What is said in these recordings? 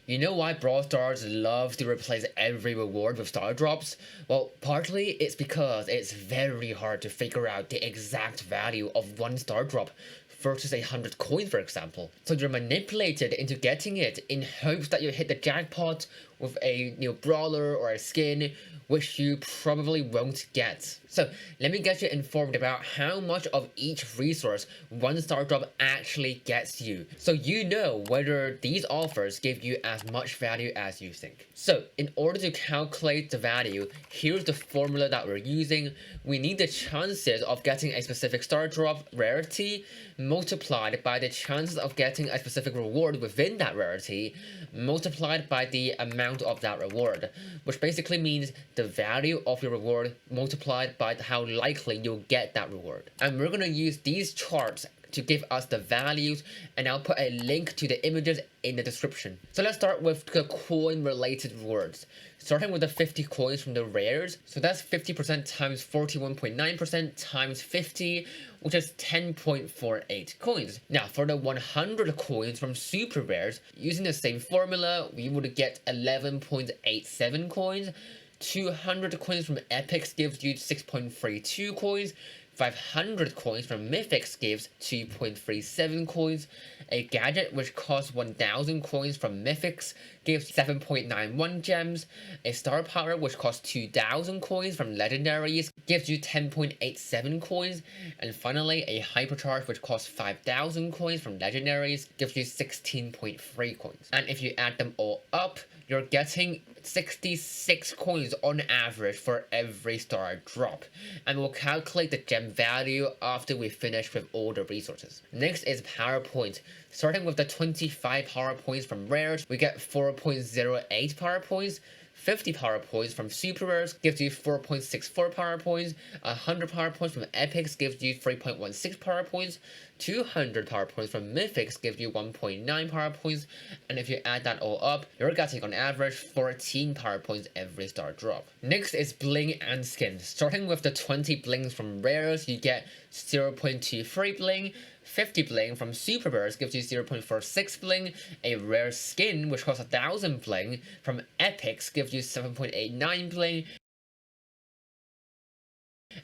You know why Brawl Stars love to replace every reward with star drops? Well, partly it's because it's very hard to figure out the exact value of one star drop versus 100 coins, for example. So you're manipulated into getting it in hopes that you hit the jackpot with a new brawler or a skin, which you probably won't get. So let me get you informed about how much of each resource one star drop actually gets you, so you know whether these offers give you as much value as you think. So in order to calculate the value, here's the formula that we're using. We need the chances of getting a specific star drop rarity multiplied by the chances of getting a specific reward within that rarity multiplied by the amount of that reward, which basically means the value of your reward multiplied by how likely you'll get that reward. And we're going to use these charts to give us the values, and I'll put a link to the images in the description. So let's start with the coin related rewards, starting with the 50 coins from the rares. So that's 50% times 41.9% times 50, which is 10.48 coins. Now for the 100 coins from super rares, using the same formula, we would get 11.87 coins. 200 coins from epics gives you 6.32 coins. 500 coins from mythics gives 2.37 coins. A gadget which costs 1000 coins from mythics gives 7.91 gems. A star power which costs 2000 coins from legendaries gives you 10.87 coins. And finally, a hypercharge which costs 5000 coins from legendaries gives you 16.3 coins. And if you add them all up, you're getting 66 coins on average for every star drop, and we'll calculate the gem value after we finish with all the resources. Next is power point. Starting with the 25 power points from rares, we get 4.08 power points. 50 power points from super rares gives you 4.64 power points. 100 power points from epics gives you 3.16 power points. 200 power points from mythics gives you 1.9 power points. And if you add that all up, you're getting on average 14 power points every star drop. Next is bling and skins. Starting with the 20 blings from rares, you get 0.23 bling. 50 bling from super rares gives you 0.46 bling. A rare skin which costs 1000 bling from epics gives you 7.89 bling.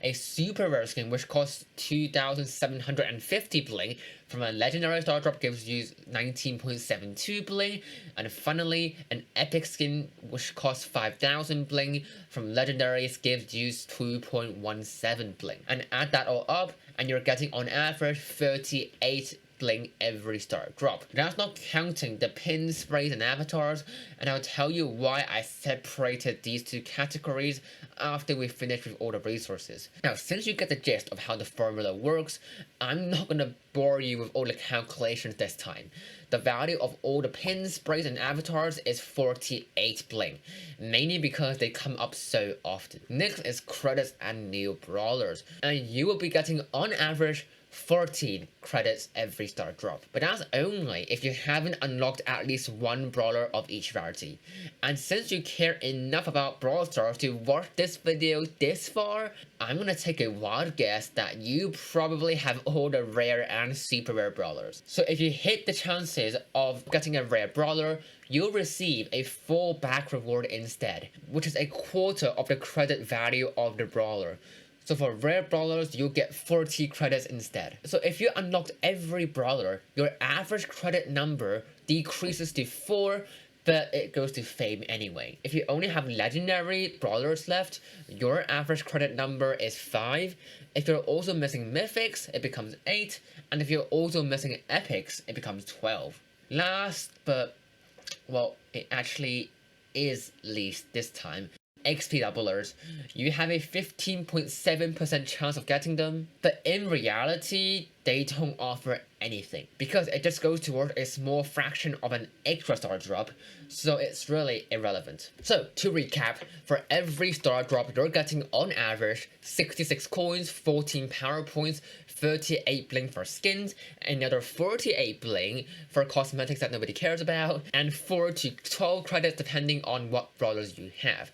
A super rare skin which costs 2750 bling from a legendary star drop gives you 19.72 bling. And finally, an epic skin which costs 5000 bling from legendaries gives you 2.17 bling. And add that all up, and you're getting on average 38 bling every star drop. That's not counting the pin sprays and avatars, and I'll tell you why I separated these two categories after we finish with all the resources. Now, since you get the gist of how the formula works, I'm not gonna bore you with all the calculations this time. The value of all the pins, sprays, and avatars is 48 bling, mainly because they come up so often. Next is credits and new brawlers, and you will be getting on average 14 credits every star drop, but that's only if you haven't unlocked at least one brawler of each rarity. And since you care enough about Brawl Stars to watch this video this far, I'm gonna take a wild guess that you probably have all the rare and super rare brawlers. So if you hit the chances of getting a rare brawler, you'll receive a full back reward instead, which is a quarter of the credit value of the brawler. So for rare brawlers, you'll get 40 credits instead. So if you unlocked every brawler, your average credit number decreases to 4, but it goes to fame anyway. If you only have legendary brawlers left, your average credit number is 5. If you're also missing mythics, it becomes 8. And if you're also missing epics, it becomes 12. Last, but, well, it actually is least this time, XP doublers. You have a 15.7% chance of getting them, but in reality, they don't offer anything because it just goes towards a small fraction of an extra star drop, so it's really irrelevant. So to recap, for every star drop you're getting on average 66 coins, 14 power points, 38 bling for skins, another 48 bling for cosmetics that nobody cares about, and 4 to 12 credits depending on what brawlers you have.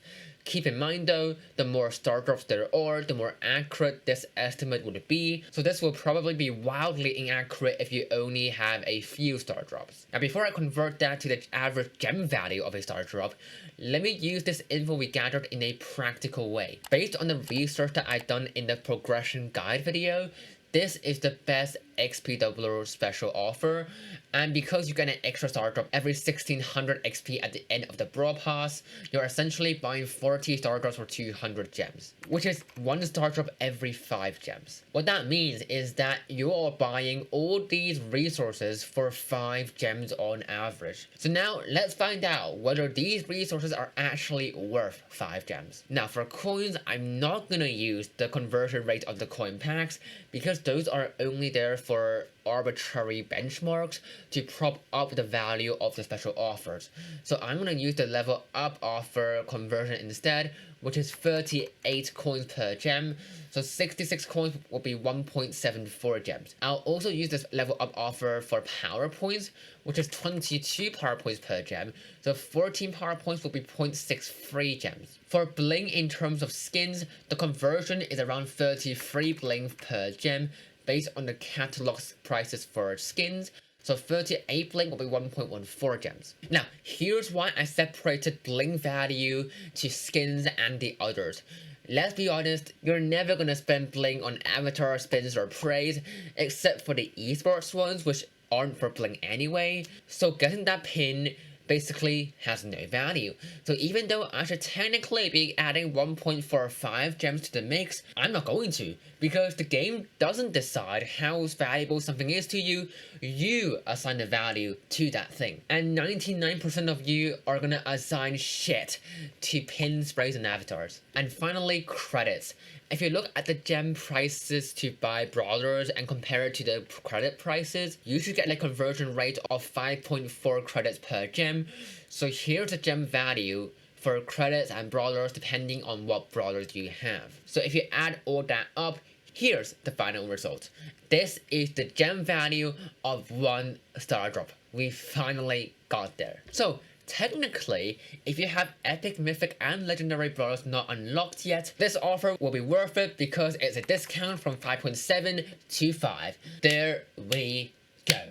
Keep in mind though, the more star drops there are, the more accurate this estimate would be, so this will probably be wildly inaccurate if you only have a few star drops. Now before I convert that to the average gem value of a star drop, let me use this info we gathered in a practical way. Based on the research that I've done in the progression guide video, this is the best XP doubler special offer, and because you get an extra star drop every 1600 XP at the end of the Brawl Pass, you're essentially buying 40 star drops for 200 gems, which is 1 star drop every 5 gems. What that means is that you are buying all these resources for 5 gems on average. So now let's find out whether these resources are actually worth 5 gems. Now for coins, I'm not gonna use the conversion rate of the coin packs because those are only there for arbitrary benchmarks to prop up the value of the special offers. So I'm going to use the level up offer conversion instead, which is 38 coins per gem. So 66 coins will be 1.74 gems. I'll also use this level up offer for power points, which is 22 power points per gem. So 14 power points will be 0.63 gems. For bling in terms of skins, the conversion is around 33 bling per gem, based on the catalog prices for skins, so 38 bling will be 1.14 gems. Now, here's why I separated bling value to skins and the others. Let's be honest, you're never gonna spend bling on avatar spins or praise, except for the esports ones, which aren't for bling anyway, so getting that pin basically has no value. So even though I should technically be adding 1.45 gems to the mix, I'm not going to, because the game doesn't decide how valuable something is to you, you assign the value to that thing. And 99% of you are gonna assign shit to pin sprays and avatars. And finally, credits. If you look at the gem prices to buy brawlers and compare it to the credit prices, you should get a conversion rate of 5.4 credits per gem. So here's the gem value for credits and brawlers depending on what brawlers you have. So if you add all that up, here's the final result. This is the gem value of 1 star drop. We finally got there. So technically, if you have epic, mythic, and legendary brawlers not unlocked yet, this offer will be worth it because it's a discount from 5.7 to 5. There we go.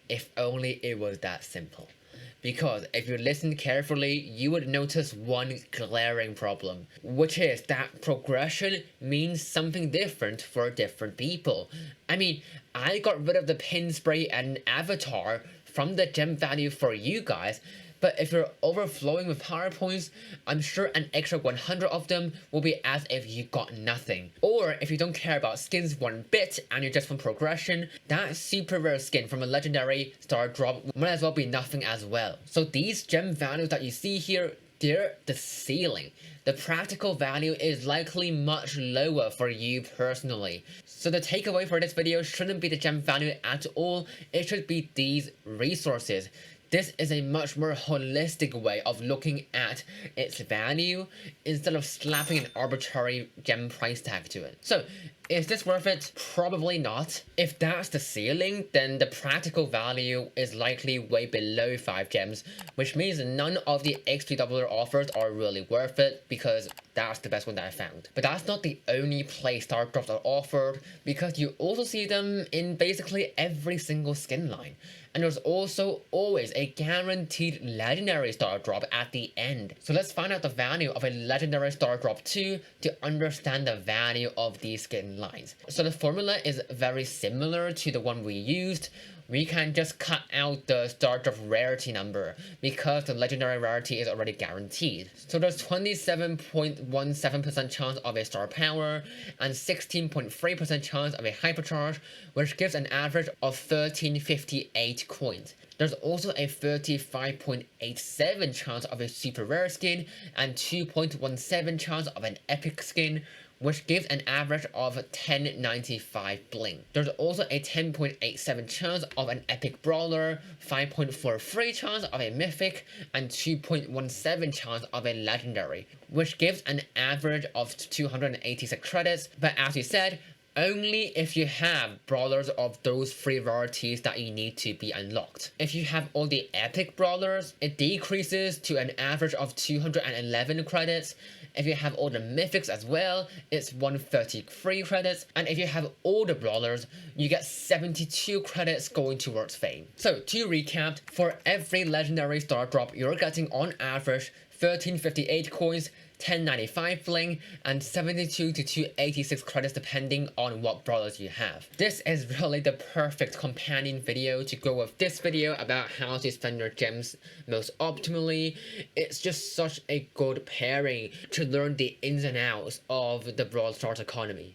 If only it was that simple. Because if you listen carefully, you would notice one glaring problem, which is that progression means something different for different people. I mean, I got rid of the pin spray and avatar from the gem value for you guys, but if you're overflowing with power points, I'm sure an extra 100 of them will be as if you got nothing. Or if you don't care about skins one bit and you're just from progression, that super rare skin from a legendary star drop might as well be nothing as well. So these gem values that you see here, they're the ceiling. The practical value is likely much lower for you personally. So the takeaway for this video shouldn't be the gem value at all, it should be these resources. This is a much more holistic way of looking at its value instead of slapping an arbitrary gem price tag to it. So, is this worth it? Probably not. If that's the ceiling, then the practical value is likely way below 5 gems, which means none of the XP doubler offers are really worth it because that's the best one that I found. But that's not the only place star drops are offered, because you also see them in basically every single skin line. And there's also always a guaranteed legendary star drop at the end. So let's find out the value of a legendary star drop too to understand the value of these skin lines. So the formula is very similar to the one we used. We can just cut out the star drop rarity number because the legendary rarity is already guaranteed. So there's 27.17% chance of a star power and 16.3% chance of a hypercharge, which gives an average of 1358 coins. There's also a 35.87 chance of a super rare skin and 2.17 chance of an epic skin, which gives an average of 1095 bling. There's also a 10.87 chance of an epic brawler, 5.43 chance of a mythic, and 2.17 chance of a legendary, which gives an average of 286 credits. But as we said, only if you have brawlers of those 3 rarities that you need to be unlocked. If you have all the epic brawlers, it decreases to an average of 211 credits. If you have all the mythics as well, it's 133 credits. And if you have all the brawlers, you get 72 credits going towards fame. So to recap, for every legendary star drop, you're getting on average 1358 coins, 1095 bling, and 72 to 286 credits depending on what brawlers you have. This is really the perfect companion video to go with this video about how to spend your gems most optimally. It's just such a good pairing to learn the ins and outs of the Brawl Stars economy.